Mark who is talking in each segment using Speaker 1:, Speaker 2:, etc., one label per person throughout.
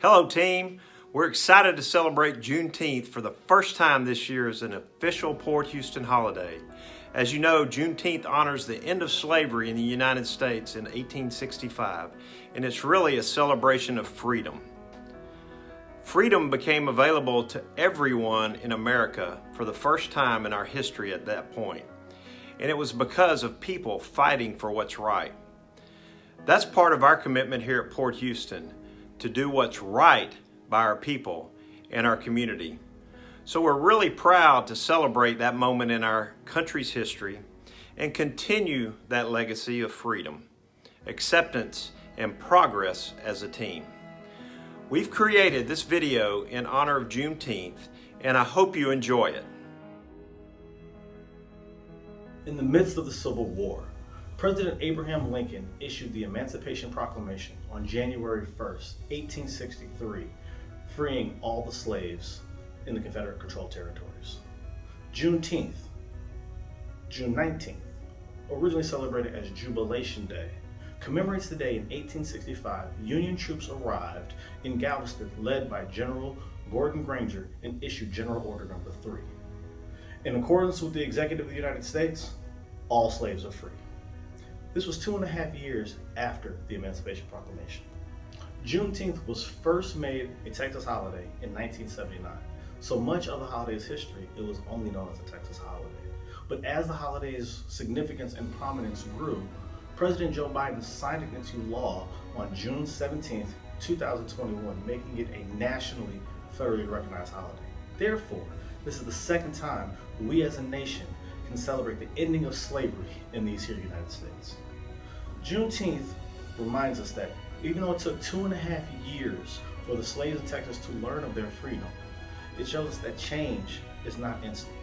Speaker 1: Hello team, we're excited to celebrate Juneteenth for the first time this year as an official Port Houston holiday. As you know, Juneteenth honors the end of slavery in the United States in 1865, and it's really a celebration of freedom. Freedom became available to everyone in America for the first time in our history at that point, and it was because of people fighting for what's right. That's part of our commitment here at Port Houston, to do what's right by our people and our community. So we're really proud to celebrate that moment in our country's history and continue that legacy of freedom, acceptance, and progress as a team. We've created this video in honor of Juneteenth, and I hope you enjoy it.
Speaker 2: In the midst of the Civil War, President Abraham Lincoln issued the Emancipation Proclamation on January 1st, 1863, freeing all the slaves in the Confederate-controlled territories. Juneteenth, June 19th, originally celebrated as Jubilation Day, commemorates the day in 1865 Union troops arrived in Galveston led by General Gordon Granger and issued General Order No. 3. In accordance with the Executive of the United States, all slaves are free. This was 2.5 years after the Emancipation Proclamation. Juneteenth was first made a Texas holiday in 1979. So much of the holiday's history, it was only known as a Texas holiday. But as the holiday's significance and prominence grew, President Joe Biden signed it into law on June 17, 2021, making it a nationally, federally recognized holiday. Therefore, this is the second time we as a nation can celebrate the ending of slavery in these here United States. Juneteenth reminds us that even though it took 2.5 years for the slaves in Texas to learn of their freedom, it shows us that change is not instant,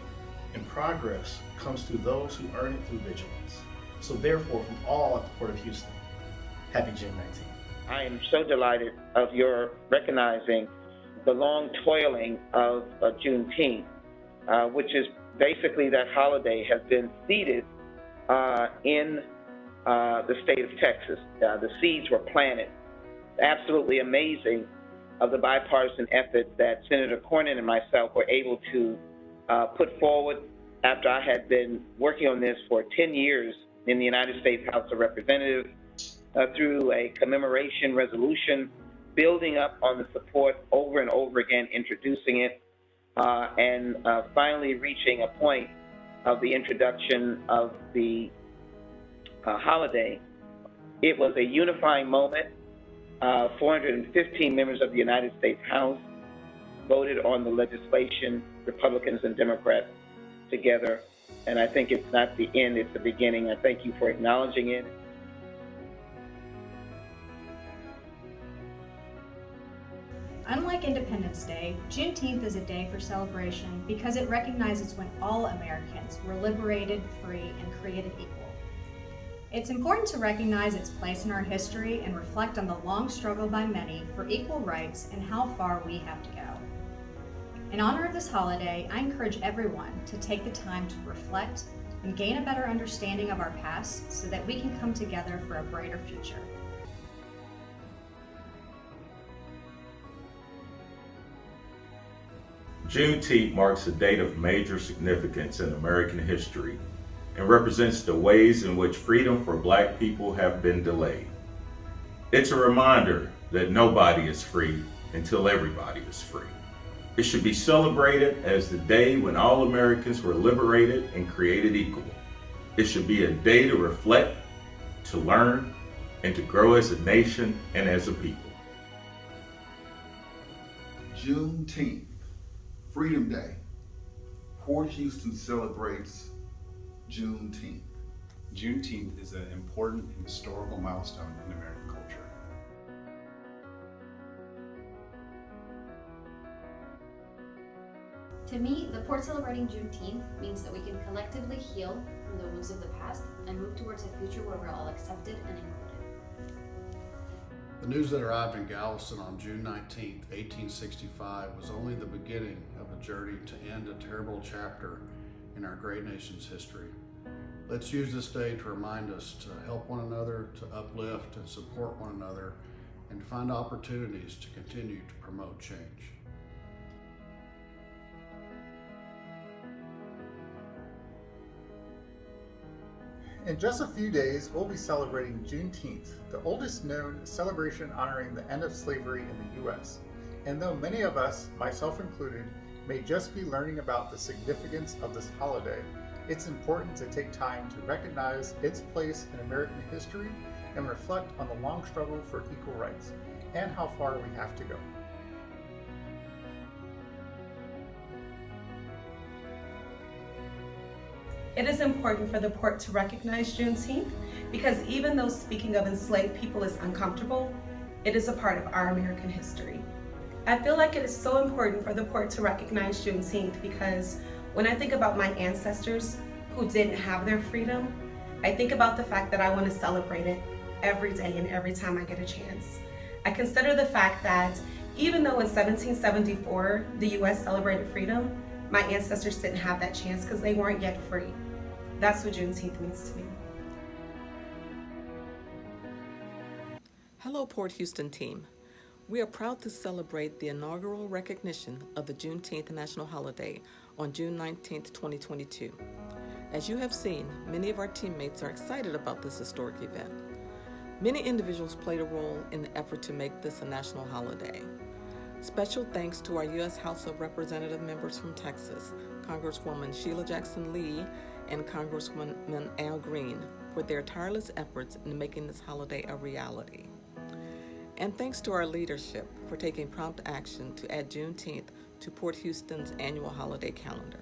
Speaker 2: and progress comes through those who earn it through vigilance. So therefore, from all at the Port of Houston, happy June 19th.
Speaker 3: I am so delighted of your recognizing the long toiling of Juneteenth, which is basically that holiday has been seeded in the state of Texas. The seeds were planted. Absolutely amazing of the bipartisan effort that Senator Cornyn and myself were able to put forward after I had been working on this for 10 years in the United States House of Representatives through a commemoration resolution, building up on the support over and over again, introducing it, and finally reaching a point of the introduction of the holiday. It was a unifying moment. 415 members of the United States House voted on the legislation, Republicans and Democrats together, and I think it's not the end, it's the beginning. I thank you for acknowledging it.
Speaker 4: Unlike Independence Day, Juneteenth is a day for celebration because it recognizes when all Americans were liberated, free, and created equal. It's important to recognize its place in our history and reflect on the long struggle by many for equal rights and how far we have to go. In honor of this holiday, I encourage everyone to take the time to reflect and gain a better understanding of our past so that we can come together for a brighter future.
Speaker 5: Juneteenth marks a date of major significance in American history and represents the ways in which freedom for Black people have been delayed. It's a reminder that nobody is free until everybody is free. It should be celebrated as the day when all Americans were liberated and created equal. It should be a day to reflect, to learn, and to grow as a nation and as a people.
Speaker 6: Juneteenth, Freedom Day. Port Houston celebrates Juneteenth.
Speaker 7: Juneteenth is an important and historical milestone in American culture.
Speaker 8: To me, the Port celebrating Juneteenth means that we can collectively heal from the wounds of the past and move towards a future where we're all accepted and included.
Speaker 9: The news that arrived in Galveston on June 19, 1865 was only the beginning of a journey to end a terrible chapter in our great nation's history. Let's use this day to remind us to help one another, to uplift and support one another, and find opportunities to continue to promote change.
Speaker 10: In just a few days, we'll be celebrating Juneteenth, the oldest known celebration honoring the end of slavery in the U.S. And though many of us, myself included, may just be learning about the significance of this holiday, it's important to take time to recognize its place in American history and reflect on the long struggle for equal rights and how far we have to go.
Speaker 11: It is important for the port to recognize Juneteenth because even though speaking of enslaved people is uncomfortable, it is a part of our American history. I feel like it is so important for the port to recognize Juneteenth because when I think about my ancestors who didn't have their freedom, I think about the fact that I want to celebrate it every day and every time I get a chance. I consider the fact that even though in 1774 the US celebrated freedom, my ancestors didn't have that chance because they weren't yet free. That's what Juneteenth means to me.
Speaker 12: Hello, Port Houston team. We are proud to celebrate the inaugural recognition of the Juneteenth national holiday on June 19, 2022. As you have seen, many of our teammates are excited about this historic event. Many individuals played a role in the effort to make this a national holiday. Special thanks to our U.S. House of Representative members from Texas, Congresswoman Sheila Jackson Lee and Congressman Al Green, for their tireless efforts in making this holiday a reality. And thanks to our leadership for taking prompt action to add Juneteenth to Port Houston's annual holiday calendar.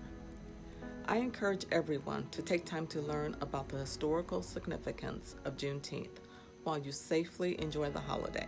Speaker 12: I encourage everyone to take time to learn about the historical significance of Juneteenth while you safely enjoy the holiday.